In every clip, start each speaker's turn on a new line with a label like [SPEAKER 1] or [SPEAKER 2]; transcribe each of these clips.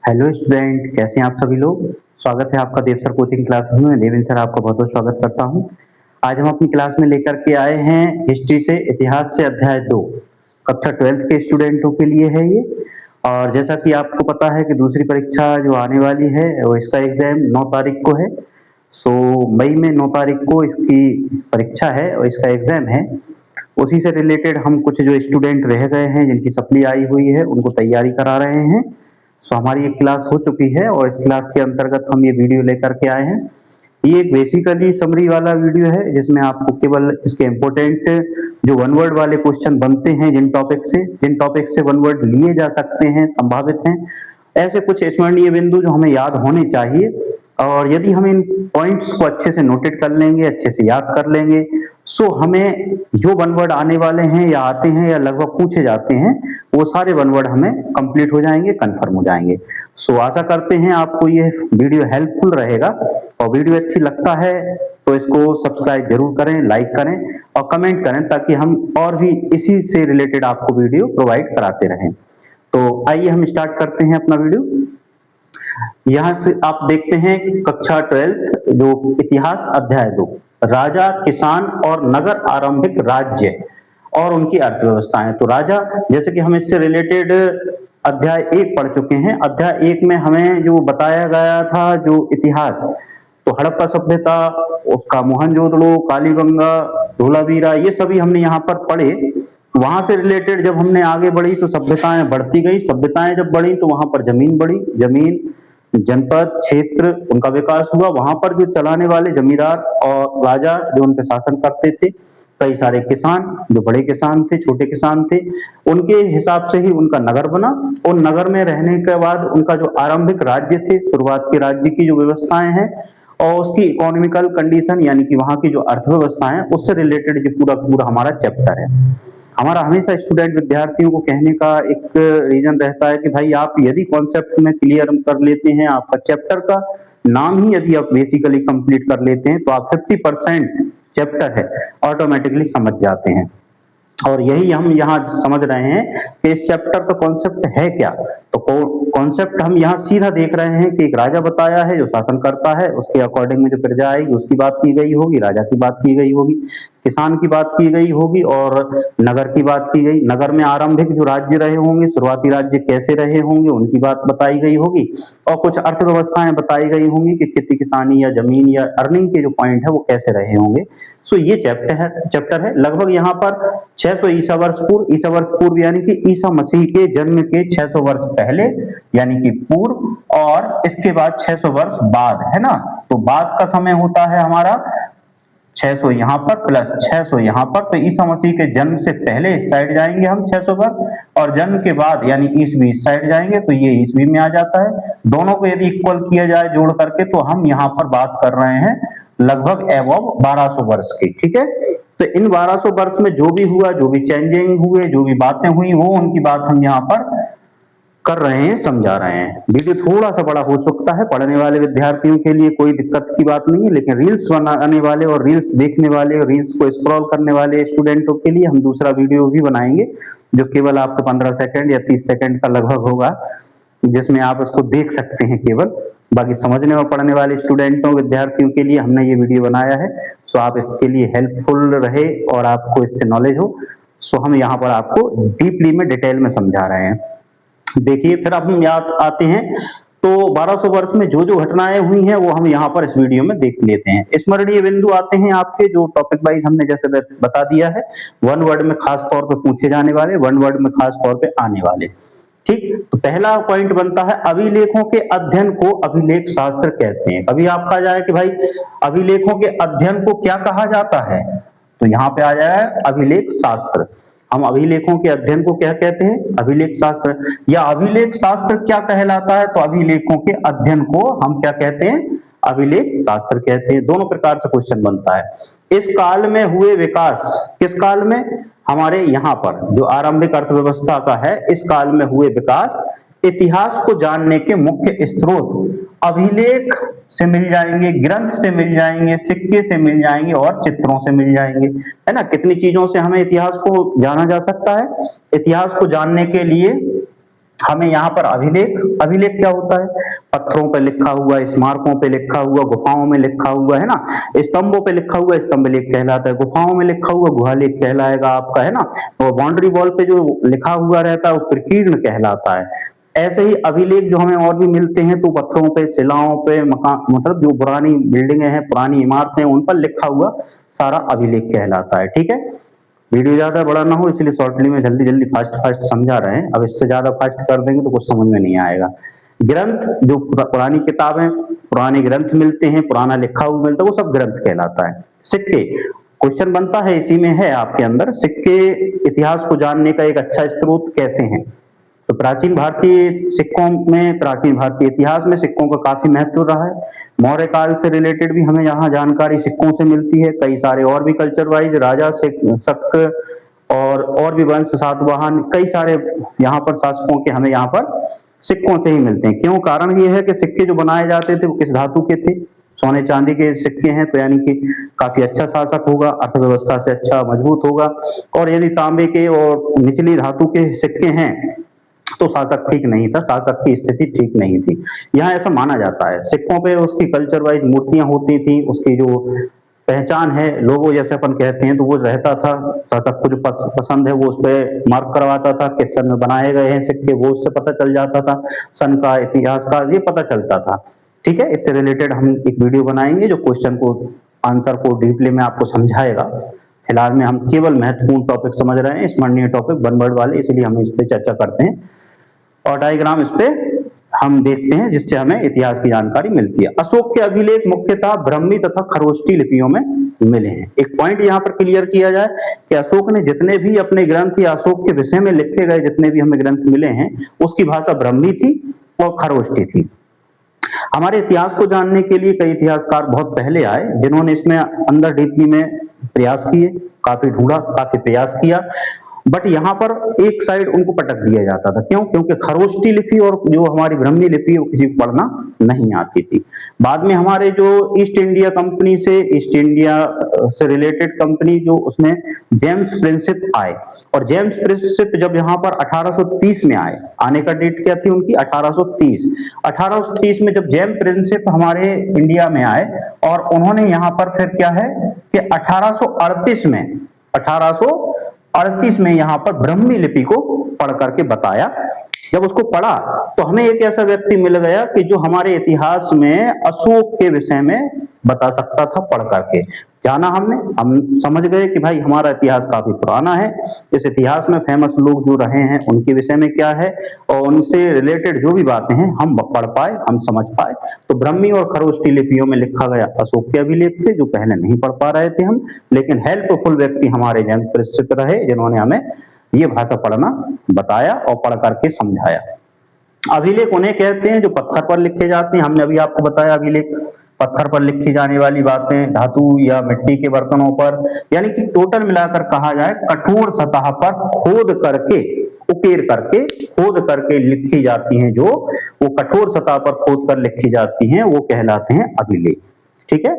[SPEAKER 1] Hello student, कैसे हैं आप सभी लोग। स्वागत है आपका देव सर कोचिंग क्लासेस में। देवेंद्र सर आपका बहुत बहुत स्वागत करता हूं। आज हम अपनी क्लास में लेकर के आए हैं हिस्ट्री से इतिहास से अध्याय 2, कक्षा 12th के स्टूडेंटों के लिए है ये। और जैसा कि आपको पता है कि दूसरी परीक्षा जो आने वाली है वो इसका एग्जाम 9 तारीख को है। मई में 9 तारीख को इसकी परीक्षा है और इसका एग्जाम है। उसी से रिलेटेड हम कुछ जो स्टूडेंट रह गए हैं जिनकी सप्ली आई हुई है उनको तैयारी करा रहे हैं। हमारी एक क्लास हो चुकी है और इस क्लास के अंतर्गत हम ये वीडियो लेकर के आए हैं। ये एक बेसिकली समरी वाला वीडियो है जिसमें आपको केवल इसके इम्पोर्टेंट जो वन वर्ड वाले क्वेश्चन बनते हैं, जिन टॉपिक से वन वर्ड लिए जा सकते हैं, संभावित हैं, ऐसे कुछ स्मरणीय बिंदु जो हमें याद होने चाहिए। और यदि हम इन पॉइंट्स को अच्छे से नोटेट कर लेंगे, अच्छे से याद कर लेंगे, हमें जो वन वर्ड आने वाले हैं या आते हैं या लगभग पूछे जाते हैं वो सारे वन वर्ड हमें कंप्लीट हो जाएंगे, कंफर्म हो जाएंगे। आशा करते हैं आपको ये वीडियो हेल्पफुल रहेगा। और वीडियो अच्छी लगता है तो इसको सब्सक्राइब जरूर करें, लाइक करें और कमेंट करें ताकि हम और भी इसी से रिलेटेड आपको वीडियो प्रोवाइड कराते रहें। तो आइए हम स्टार्ट करते हैं अपना वीडियो। यहाँ से आप देखते हैं कक्षा 12 जो इतिहास अध्याय 2, राजा, किसान और नगर आरंभिक राज्य और उनकी अर्थव्यवस्थाएं। तो राजा, जैसे कि हम इससे रिलेटेड अध्याय 1 पढ़ चुके हैं। अध्याय 1 में हमें जो बताया गया था जो इतिहास, तो हड़प्पा सभ्यता, उसका मोहनजोदड़ो, कालीबंगा, धोलावीरा, ये सभी हमने यहाँ पर पढ़े। वहां से रिलेटेड जब हमने आगे बढ़ी तो सभ्यताएं बढ़ती गई। सभ्यताएं जब बढ़ी तो वहां पर जमीन बढ़ी, जमीन, जनपद, क्षेत्र, उनका विकास हुआ। वहां पर जो चलाने वाले जमींदार और राजा जो उन पे शासन करते थे, कई सारे किसान, जो बड़े किसान थे, छोटे किसान थे, उनके हिसाब से ही उनका नगर बना। और नगर में रहने के बाद उनका जो आरंभिक राज्य थे, शुरुआत के राज्य की जो व्यवस्थाएं हैं और उसकी इकोनॉमिकल कंडीशन यानी कि वहां की जो अर्थव्यवस्था है उससे रिलेटेड जो पूरा पूरा हमारा चैप्टर है। हमारा हमेशा स्टूडेंट विद्यार्थियों को कहने का एक रीजन रहता है कि भाई आप यदि कॉन्सेप्ट में क्लियर कर लेते हैं, आपका चैप्टर का नाम ही यदि आप बेसिकली कंप्लीट कर लेते हैं तो आप 50% चैप्टर है ऑटोमेटिकली समझ जाते हैं। और यही हम यहाँ समझ रहे हैं कि इस चैप्टर का कॉन्सेप्ट है क्या। तो कॉन्सेप्ट हम यहाँ सीधा देख रहे हैं कि एक राजा बताया है जो शासन करता है, उसके अकॉर्डिंग में जो प्रजा आएगी उसकी बात की गई होगी, राजा की बात की गई होगी, किसान की बात की गई होगी और नगर की बात की गई। नगर में आरंभिक जो राज्य रहे होंगे, शुरुआती राज्य कैसे रहे होंगे उनकी बात बताई गई होगी और कुछ अर्थव्यवस्थाएं बताई गई होंगी कि खेती किसानी या जमीन या अर्निंग के जो पॉइंट है वो कैसे रहे होंगे। ये चैप्टर है लगभग यहाँ पर 600 ईसा वर्ष पूर्व यानी कि ईसा मसीह के जन्म के 600 वर्ष पहले यानी कि पूर्व, और इसके बाद 600 वर्ष बाद, है ना। तो बाद का समय होता है हमारा 600 यहाँ पर प्लस 600 यहाँ पर। तो ईसा मसीह के जन्म से पहले इस साइड जाएंगे हम 600 वर्ष, और जन्म के बाद यानी ईसवी इस साइड जाएंगे तो ये ईसवी में आ जाता है। दोनों को यदि इक्वल किया जाए जोड़ करके तो हम यहाँ पर बात कर रहे हैं लगभग एबव 1200 वर्ष की, ठीक है। तो इन 1200 वर्ष में जो भी हुआ, जो भी चेंजिंग हुए, जो भी बातें हुई, वो उनकी बात हम यहाँ पर कर रहे हैं, समझा रहे हैं। वीडियो थोड़ा सा बड़ा हो सकता है, पढ़ने वाले विद्यार्थियों के लिए कोई दिक्कत की बात नहीं है, लेकिन रील्स बनाने वाले और रील्स देखने वाले और रील्स को स्क्रॉल करने वाले स्टूडेंटों के लिए हम दूसरा वीडियो भी बनाएंगे जो केवल आपका 15 सेकंड या 30 सेकंड का लगभग होगा, जिसमें आप उसको देख सकते हैं केवल। बाकी समझने और पढ़ने वाले स्टूडेंटों विद्यार्थियों के लिए हमने ये वीडियो बनाया है। आप इसके लिए हेल्पफुल रहे और आपको इससे नॉलेज हो। हम यहाँ पर आपको डीपली में डिटेल में समझा रहे हैं। देखिए फिर अब हम याद आते हैं तो 1200 वर्ष में जो जो घटनाएं हुई हैं वो हम यहाँ पर इस वीडियो में देख लेते हैं। स्मरणीय बिंदु आते हैं आपके जो टॉपिक वाइज हमने जैसे बता दिया है, वन वर्ड में खास तौर पे पूछे जाने वाले, वन वर्ड में खास तौर पे आने वाले, ठीक। तो पहला पॉइंट बनता है अभिलेखों के अध्ययन को अभिलेख शास्त्र कहते हैं। अभी आपका जाए कि भाई अभिलेखों के अध्ययन को क्या कहा जाता है, तो यहाँ पे आ जाए अभिलेख शास्त्र। हम अभिलेखों के अध्ययन को क्या कहते हैं, अभिलेख शास्त्र। या अभिलेख शास्त्र क्या कहलाता है, तो अभिलेखों के अध्ययन को हम क्या कहते हैं, अभिलेख शास्त्र कहते हैं। दोनों प्रकार से क्वेश्चन बनता है। इस काल में हुए विकास, किस काल में, हमारे यहाँ पर जो आरंभिक अर्थव्यवस्था का है, इस काल में हुए विकास, इतिहास को जानने के मुख्य स्रोत अभिलेख से मिल जाएंगे, ग्रंथ से मिल जाएंगे, सिक्के से मिल जाएंगे और चित्रों से मिल जाएंगे, है ना। कितनी चीजों से हमें इतिहास को जाना जा सकता है। इतिहास को जानने के लिए हमें यहाँ पर अभिलेख, अभिलेख क्या होता है? पत्थरों पे लिखा हुआ, स्मारकों पे लिखा हुआ, गुफाओं में लिखा हुआ, है ना, स्तंभों पे लिखा हुआ स्तंभ लेख कहलाता है, गुफाओं में लिखा हुआ गुहा लेख कहलाएगा आपका, है ना, और बाउंड्री वॉल पे जो लिखा हुआ रहता है वो प्रकीर्ण कहलाता है। ऐसे ही अभिलेख जो हमें और भी मिलते हैं तो पत्थरों पे, शिलाओं पे, मकान, मतलब जो पुरानी बिल्डिंगें हैं, पुरानी इमारतें, उन पर लिखा हुआ सारा अभिलेख कहलाता है। ठीक है, वीडियो ज्यादा बड़ा ना हो इसलिए शॉर्टली में जल्दी जल्दी फास्ट फास्ट समझा रहे हैं। अब इससे ज्यादा फास्ट कर देंगे तो कुछ समझ में नहीं आएगा। ग्रंथ जो पुरानी किताबें, पुराने ग्रंथ मिलते हैं, पुराना लिखा हुआ मिलता है, वो सब ग्रंथ कहलाता है। सिक्के, क्वेश्चन बनता है इसी में है आपके अंदर, सिक्के इतिहास को जानने का एक अच्छा स्रोत कैसे हैं? तो प्राचीन भारतीय सिक्कों में, प्राचीन भारतीय इतिहास में सिक्कों का काफी महत्व रहा है। मौर्य काल से रिलेटेड भी हमें यहाँ जानकारी सिक्कों से मिलती है। कई सारे और भी कल्चर वाइज राजा शक और भी वंश, सातवाहन, कई सारे यहाँ पर शासकों के हमें यहाँ पर सिक्कों से ही मिलते हैं। क्यों? कारण ये है कि सिक्के जो बनाए जाते थे वो किस धातु के थे? सोने चांदी के सिक्के हैं, तो यानी कि काफी अच्छा शासक होगा, अर्थव्यवस्था से अच्छा मजबूत होगा। और यदि तांबे के और निचली धातु के सिक्के हैं तो शासक ठीक नहीं था, शासक की स्थिति ठीक नहीं थी, यहाँ ऐसा माना जाता है। सिक्कों पे उसकी कल्चर वाइज मूर्तियां होती थी, उसकी जो पहचान है, लोगो जैसे अपन कहते हैं, तो वो रहता था। शासक को जो पसंद है वो उस पर मार्क करवाता था, किस सन में बनाए गए हैं सिक्के, वो उससे पता चल जाता था। सन का, इतिहास का ये पता चलता था। ठीक है, इससे रिलेटेड हम एक वीडियो बनाएंगे जो क्वेश्चन को, आंसर को डीपली में आपको समझाएगा। फिलहाल में हम केवल महत्वपूर्ण टॉपिक समझ रहे हैं, स्मरणीय टॉपिक, वन वर्ड वाले, इसलिए हम इस पे चर्चा करते हैं और डायग्राम इस पे हम देखते हैं जिससे हमें इतिहास की जानकारी मिलती है। अशोक के अभिलेख मुख्यतः ब्राह्मी तथा खरोष्टी लिपियों में मिले हैं। एक पॉइंट यहाँ पर क्लियर किया जाए कि अशोक ने जितने भी अपने ग्रंथ या अशोक के विषय में लिखे गए जितने भी हमें ग्रंथ मिले हैं, उसकी भाषा ब्राह्मी थी और खरोष्टी थी। हमारे इतिहास को जानने के लिए कई इतिहासकार बहुत पहले आए जिन्होंने इसमें अंदर डीपली में प्रयास किए, काफी ढूंढा, काफी प्रयास किया, बट यहाँ पर एक साइड उनको पटक दिया जाता था। क्यों? क्योंकि खरोष्टी लिपि और जो हमारी ब्राह्मी लिपि वो किसी को पढ़ना नहीं आती थी। बाद में हमारे जो ईस्ट इंडिया कंपनी से, ईस्ट इंडिया से रिलेटेड कंपनी जो, उसमें जेम्स प्रिंसेप आए, और जेम्स प्रिंसेप जब यहाँ पर 1830 में आए, आने का डेट क्या थी उनकी? 1830। 1830 में जब जेम्स प्रिंसेप हमारे इंडिया में आए और उन्होंने यहाँ पर फिर क्या है कि 1838 में यहाँ पर ब्राह्मी लिपि को पढ़ करके बताया। जब उसको पढ़ा तो हमें एक ऐसा व्यक्ति मिल गया कि जो हमारे इतिहास में अशोक के विषय में बता सकता था पढ़ करके। जाना हमने, हम समझ गए कि भाई हमारा इतिहास काफी पुराना है, इस इतिहास में फेमस लोग जो रहे हैं उनके विषय में क्या है और उनसे रिलेटेड जो भी बातें हैं हम पढ़ पाए, हम समझ पाए। तो ब्राह्मी और खरोष्टी लिपियों में लिखा गया अशोक के अभिलेख थे जो पहले नहीं पढ़ पा रहे थे हम, लेकिन हेल्पफुल व्यक्ति हमारे जेम्स प्रिंसेप रहे जिन्होंने हमें ये भाषा पढ़ना बताया और पढ़ करके समझाया। अभिलेख उन्हें कहते हैं जो पत्थर पर लिखे जाते हैं। हमने अभी आपको बताया अभिलेख पत्थर पर लिखी जाने वाली बातें, धातु या मिट्टी के बर्तनों पर, यानी कि टोटल मिलाकर कहा जाए कठोर सतह पर खोद करके, उकेर करके, खोद करके लिखी जाती हैं, जो वो कठोर सतह पर खोद कर लिखी जाती हैं वो कहलाते हैं अभिलेख। ठीक है,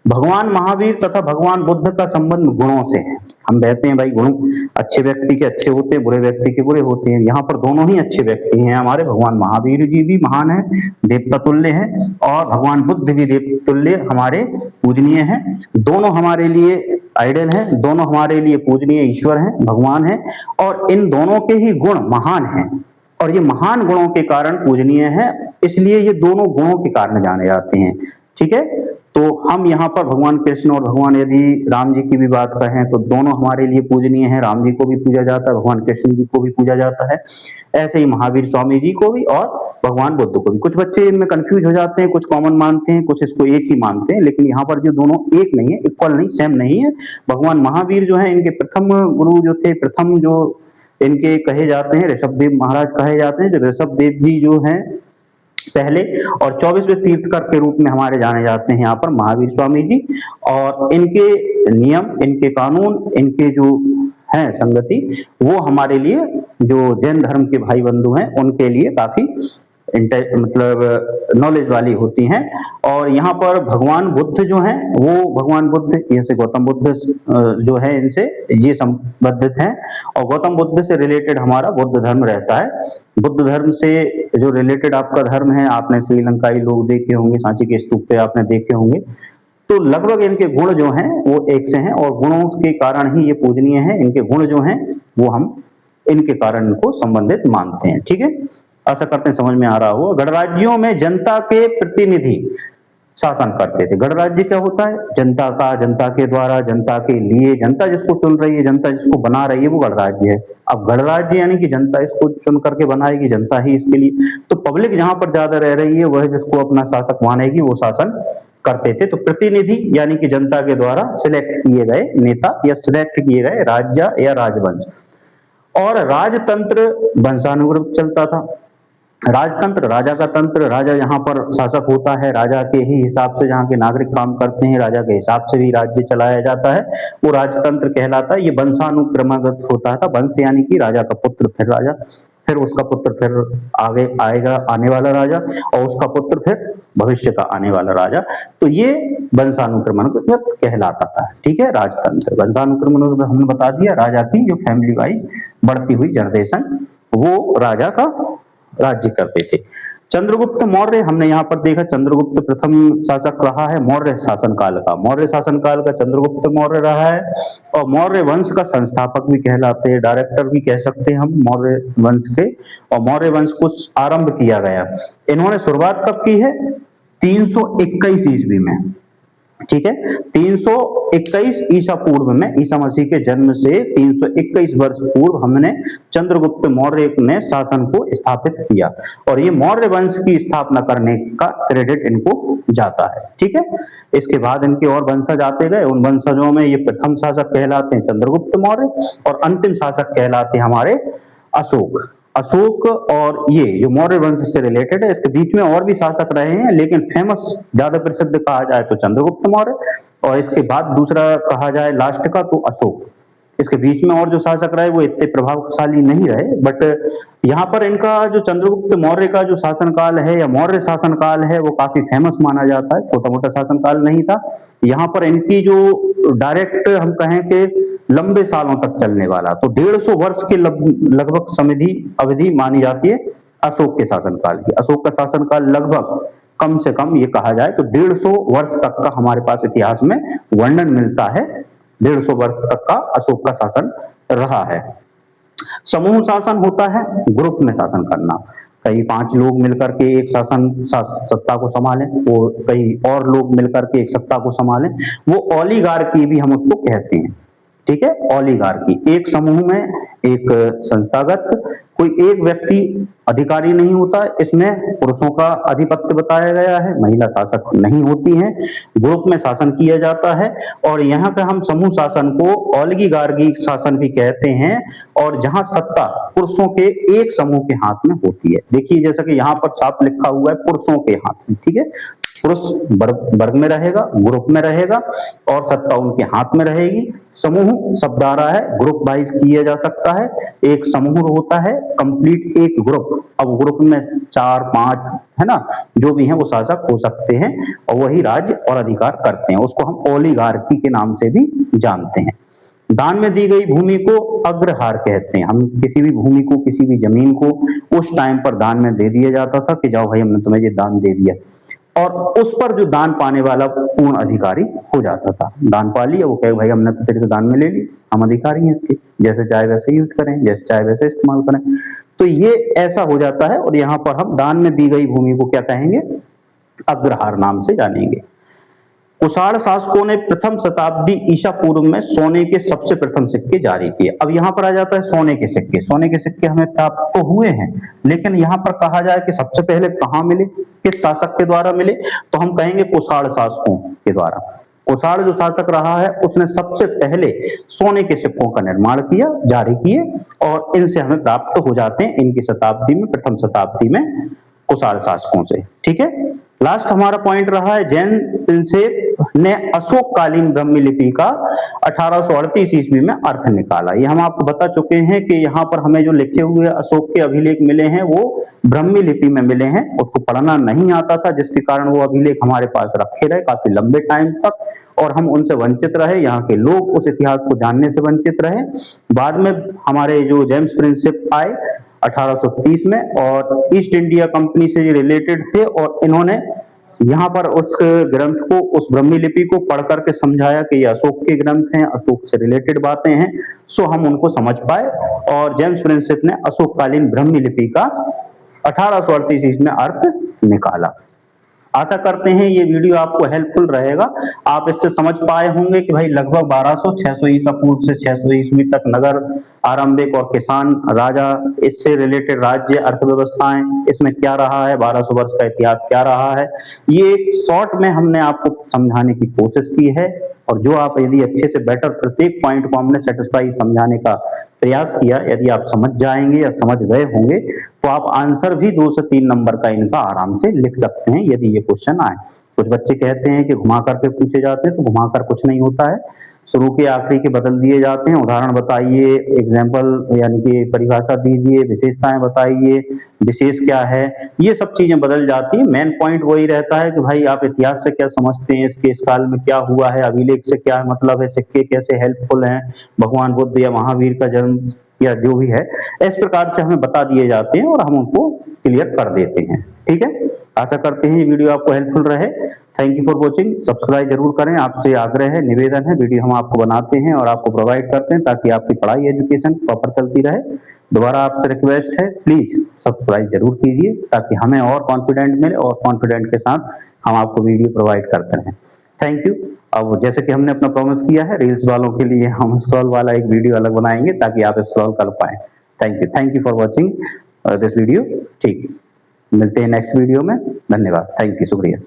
[SPEAKER 1] भगवान महावीर तथा भगवान बुद्ध का संबंध गुणों से है। हम कहते हैं भाई गुण अच्छे व्यक्ति के अच्छे होते हैं, बुरे व्यक्ति के बुरे होते हैं। यहाँ पर दोनों ही अच्छे व्यक्ति हैं हमारे, भगवान महावीर जी भी महान है, देवता तुल्य है, और भगवान बुद्ध भी देव तुल्य हमारे पूजनीय हैं। दोनों हमारे लिए आइडल हैं, दोनों हमारे लिए पूजनीय ईश्वर हैं, भगवान हैं, और इन दोनों के ही गुण महान हैं और ये महान गुणों के कारण पूजनीय है, इसलिए ये दोनों गुणों के कारण जाने जाते हैं। ठीक है, तो हम यहाँ पर भगवान कृष्ण और भगवान यदि राम जी की भी बात करें तो दोनों हमारे लिए पूजनीय हैं। राम जी को भी पूजा जाता है, भगवान कृष्ण जी को भी पूजा जाता है, ऐसे ही महावीर स्वामी जी को भी और भगवान बुद्ध को भी। कुछ बच्चे इनमें कंफ्यूज हो जाते हैं, कुछ कॉमन मानते हैं, कुछ इसको एक ही मानते हैं, लेकिन यहाँ पर जो दोनों एक नहीं है, इक्वल नहीं, सेम नहीं है। भगवान महावीर जो है इनके प्रथम गुरु जो थे, प्रथम जो इनके कहे जाते हैं ऋषभदेव महाराज कहे जाते हैं, जो ऋषभदेव जी जो हैं पहले, और 24वें तीर्थकर के रूप में हमारे जाने जाते हैं यहाँ पर महावीर स्वामी जी। और इनके नियम, इनके कानून, इनके जो है संगति, वो हमारे लिए जो जैन धर्म के भाई बंधु हैं उनके लिए काफी मतलब नॉलेज वाली होती हैं। और यहाँ पर भगवान बुद्ध जो हैं वो भगवान बुद्ध जैसे गौतम बुद्ध जो है इनसे ये संबंधित हैं और गौतम बुद्ध से रिलेटेड हमारा बुद्ध धर्म रहता है। बुद्ध धर्म से जो रिलेटेड आपका धर्म है, आपने श्रीलंकाई लोग देखे होंगे, सांची के स्तूप पे आपने देखे होंगे, तो लगभग इनके गुण जो हैं वो एक से हैं और गुणों के कारण ही ये पूजनीय है। इनके गुण जो हैं वो हम इनके कारण इनको संबंधित मानते हैं। ठीक है, आशा करते हैं समझ में आ रहा हो। गणराज्यों में जनता के प्रतिनिधि शासन करते थे। गणराज्य क्या होता है? जनता का, जनता के द्वारा, जनता के लिए, जनता जिसको चुन रही है, जनता जिसको बना रही है वो गणराज्य है। अब गणराज्य यानी कि जनता इसको चुन करके बनाएगी, जनता ही इसके लिए, तो पब्लिक जहां पर ज्यादा रह रही है वह जिसको अपना शासक मानेगी वो शासन करते थे। तो प्रतिनिधि यानी कि जनता के द्वारा सिलेक्ट किए गए नेता या सिलेक्ट किए गए राज्य या राजवंश। और राजतंत्र वंशानुक्रम चलता था। राजतंत्र, राजा का तंत्र, राजा यहाँ पर शासक होता है, राजा के ही हिसाब से जहाँ के नागरिक काम करते हैं, राजा के हिसाब से भी राज्य चलाया जाता है, वो राजतंत्र कहलाता है। ये वंशानुक्रमागत होता था। वंश यानी कि राजा का पुत्र, फिर राजा, फिर उसका पुत्र, फिर आगे आएगा आने वाला राजा, और उसका पुत्र फिर भविष्य का आने वाला राजा। तो ये वंशानुक्रमागत कहलाता था। ठीक है, राजतंत्र। वंशानुक्रमागत हमने बता दिया, राजा की जो फैमिली वाइज बढ़ती हुई जनरेशन वो राजा का राज्य करते थे। चंद्रगुप्त मौर्य हमने यहाँ पर देखा, चंद्रगुप्त प्रथम शासक रहा है मौर्य शासनकाल का। मौर्य शासनकाल का चंद्रगुप्त मौर्य रहा है और मौर्य वंश का संस्थापक भी कहलाते हैं, डायरेक्टर भी कह सकते हैं हम मौर्य वंश के। और मौर्य वंश को आरंभ किया गया, इन्होंने शुरुआत कब की है? 321 ईस्वी में। ठीक है, 321 ईसा पूर्व में, ईसा मसीह के जन्म से 321 वर्ष पूर्व हमने चंद्रगुप्त मौर्य ने शासन को स्थापित किया और ये मौर्य वंश की स्थापना करने का क्रेडिट इनको जाता है। ठीक है, इसके बाद इनके और वंशज आते गए, उन वंशजों में ये प्रथम शासक कहलाते हैं चंद्रगुप्त मौर्य और अंतिम शासक कहलाते हैं हमारे अशोक। अशोक और ये जो मौर्य वंश से रिलेटेड है, इसके बीच में और भी शासक रहे हैं लेकिन फेमस ज्यादा प्रसिद्ध कहा जाए तो चंद्रगुप्त मौर्य, और इसके बाद दूसरा कहा जाए लास्ट का तो अशोक। इसके बीच में और जो शासक रहे वो इतने प्रभावशाली नहीं रहे, बट यहाँ पर इनका जो चंद्रगुप्त मौर्य का जो शासनकाल है या मौर्य शासनकाल है वो काफी फेमस माना जाता है, छोटा मोटा शासनकाल नहीं था। यहाँ पर इनकी जो डायरेक्ट हम कहें कि लंबे सालों तक चलने वाला, तो 150 वर्ष के लगभग समधि अवधि मानी जाती है अशोक के शासनकाल की। अशोक का शासनकाल लगभग कम से कम ये कहा जाए तो 150 वर्ष तक का हमारे पास इतिहास में वर्णन मिलता है। 150 वर्ष तक का अशोक का शासन रहा है। समूह शासन होता है, ग्रुप में शासन करना, कई 5 लोग मिलकर के एक सत्ता को संभालें, वो कई और लोग मिलकर के एक सत्ता को संभालें, वो ओलिगार्की भी हम उसको कहते हैं। ठीक है, ओलिगार्की, एक समूह में एक संस्थागत कोई एक व्यक्ति अधिकारी नहीं होता, इसमें पुरुषों का आधिपत्य बताया गया है, महिला शासक नहीं होती हैं, ग्रुप में शासन किया जाता है। और यहाँ का हम समूह शासन को ओलिगार्की शासन भी कहते हैं, और जहां सत्ता पुरुषों के एक समूह के हाथ में होती है। देखिए जैसा कि यहाँ पर साफ लिखा हुआ है पुरुषों के हाथ में। ठीक है, पुरुष वर्ग में रहेगा, ग्रुप में रहेगा और सत्ता उनके हाथ में रहेगी। समूह शब्द आ रहा है, ग्रुप वाइज किया जा सकता है, एक समूह होता है कंप्लीट एक ग्रुप। अब ग्रुप में 4, 5 है ना, जो भी है वो शासक हो सकते हैं और वही राज्य और अधिकार करते हैं, उसको हम ओलिगार्की के नाम से भी जानते हैं। दान में दी गई भूमि को अग्रहार कहते हैं। हम किसी भी भूमि को, किसी भी जमीन को उस टाइम पर दान में दे दिया जाता था कि जाओ भाई हमने तुम्हें ये दान दे दिया, और उस पर जो दान पाने वाला पूर्ण अधिकारी हो जाता था। दान पा लिया, वो कहे भाई हमने तो तेरे से दान में ले ली, हम अधिकारी हैं इसके, जैसे चाहे वैसे यूज करें, जैसे चाहे वैसे इस्तेमाल करें। तो ये ऐसा हो जाता है और यहाँ पर हम दान में दी गई भूमि को क्या कहेंगे? अग्रहार नाम से जानेंगे। कुषाण शासकों ने प्रथम शताब्दी ईसा पूर्व में सोने के सबसे प्रथम सिक्के जारी किए। अब यहाँ पर आ जाता है सोने के सिक्के। सोने के सिक्के हमें प्राप्त तो हुए हैं, लेकिन यहाँ पर कहा जाए कि सबसे पहले कहाँ मिले, किस शासक के द्वारा मिले, तो हम कहेंगे कुषाण शासकों के द्वारा। कुषाण जो शासक रहा है उसने सबसे पहले सोने के सिक्कों का निर्माण किया, जारी किए, और इनसे हमें प्राप्त हो जाते हैं इनकी शताब्दी में, प्रथम शताब्दी में कुषाण शासकों से। ठीक है, लास्ट हमारा पॉइंट रहा है जैन से ने अशोककालीन ब्राह्मी लिपि का 1838 ईस्वी में अर्थ निकाला। ये हम आपको बता चुके हैं कि यहाँ पर हमें जो लिखे हुए अशोक के अभिलेख मिले हैं वो ब्राह्मी लिपि में मिले हैं, उसको पढ़ना नहीं आता था जिसके कारण वो अभिलेख हमारे पास रखे रहे काफी लंबे टाइम तक और हम उनसे वंचित रहे, यहाँ के लोग उस इतिहास को जानने से वंचित रहे। बाद में हमारे जो जेम्स प्रिंसेप आए 1830 में और ईस्ट इंडिया कंपनी से ये रिलेटेड थे और इन्होंने यहाँ पर उस ग्रंथ को, उस ब्राह्मी लिपि को पढ़ करके समझाया कि ये अशोक के ग्रंथ हैं, अशोक से रिलेटेड बातें हैं, सो हम उनको समझ पाए और जेम्स प्रिंसेप ने अशोककालीन ब्राह्मी लिपि का 1838 ईस्वी में अर्थ निकाला। आशा करते हैं ये वीडियो आपको हेल्पफुल रहेगा। आप इससे समझ पाए होंगे कि भाई लगभग 1200-600 ईसा पूर्व से 600 ईस्वी तक नगर आरंभिक और किसान राजा, इससे रिलेटेड राज्य अर्थव्यवस्थाएं, इसमें क्या रहा है, 1200 वर्ष का इतिहास क्या रहा है, ये एक शॉर्ट में हमने आपको समझाने की कोशिश की है। और जो आप यदि अच्छे से बेटर प्रत्येक पॉइंट को हमने सेटिस्फाई समझाने का प्रयास किया, यदि आप समझ जाएंगे या समझ गए होंगे तो आप आंसर भी 2 से 3 नंबर का इनका आराम से लिख सकते हैं यदि ये क्वेश्चन आए। कुछ बच्चे कहते हैं कि घुमा करके पूछे जाते हैं, तो घुमा कर कुछ नहीं होता है, शुरू के आखिरी के बदल दिए जाते हैं। उदाहरण बताइए, एग्जाम्पल यानी कि परिभाषा दीजिए, विशेषताएं बताइए, विशेष क्या है, ये सब चीजें बदल जाती है। मेन पॉइंट वही रहता है कि भाई आप इतिहास से क्या समझते हैं, इसके इस काल में क्या हुआ है, अभिलेख से क्या मतलब है, सिक्के कैसे हेल्पफुल हैं, भगवान बुद्ध या महावीर का जन्म या जो भी है, इस प्रकार से हमें बता दिए जाते हैं और हम उनको क्लियर कर देते हैं। ठीक है, आशा करते हैं ये वीडियो आपको हेल्पफुल रहे। Thank you for watching. Subscribe जरूर करें, आपसे आग्रह है, निवेदन है, वीडियो हम आपको बनाते हैं और आपको प्रोवाइड करते हैं ताकि आपकी पढ़ाई एजुकेशन प्रॉपर चलती रहे। दोबारा आपसे रिक्वेस्ट है, प्लीज सब्सक्राइब जरूर कीजिए ताकि हमें और कॉन्फिडेंट मिले और कॉन्फिडेंट के साथ हम आपको वीडियो प्रोवाइड करते रहें। Thank you. अब जैसे कि हमने अपना प्रॉमिस किया है, रील्स वालों के लिए हम स्क्रॉल वाला एक वीडियो अलग बनाएंगे ताकि आप स्क्रॉल कर पाए। Thank you for watching this video. ठीक, मिलते हैं नेक्स्ट वीडियो में। धन्यवाद, थैंक यू, शुक्रिया।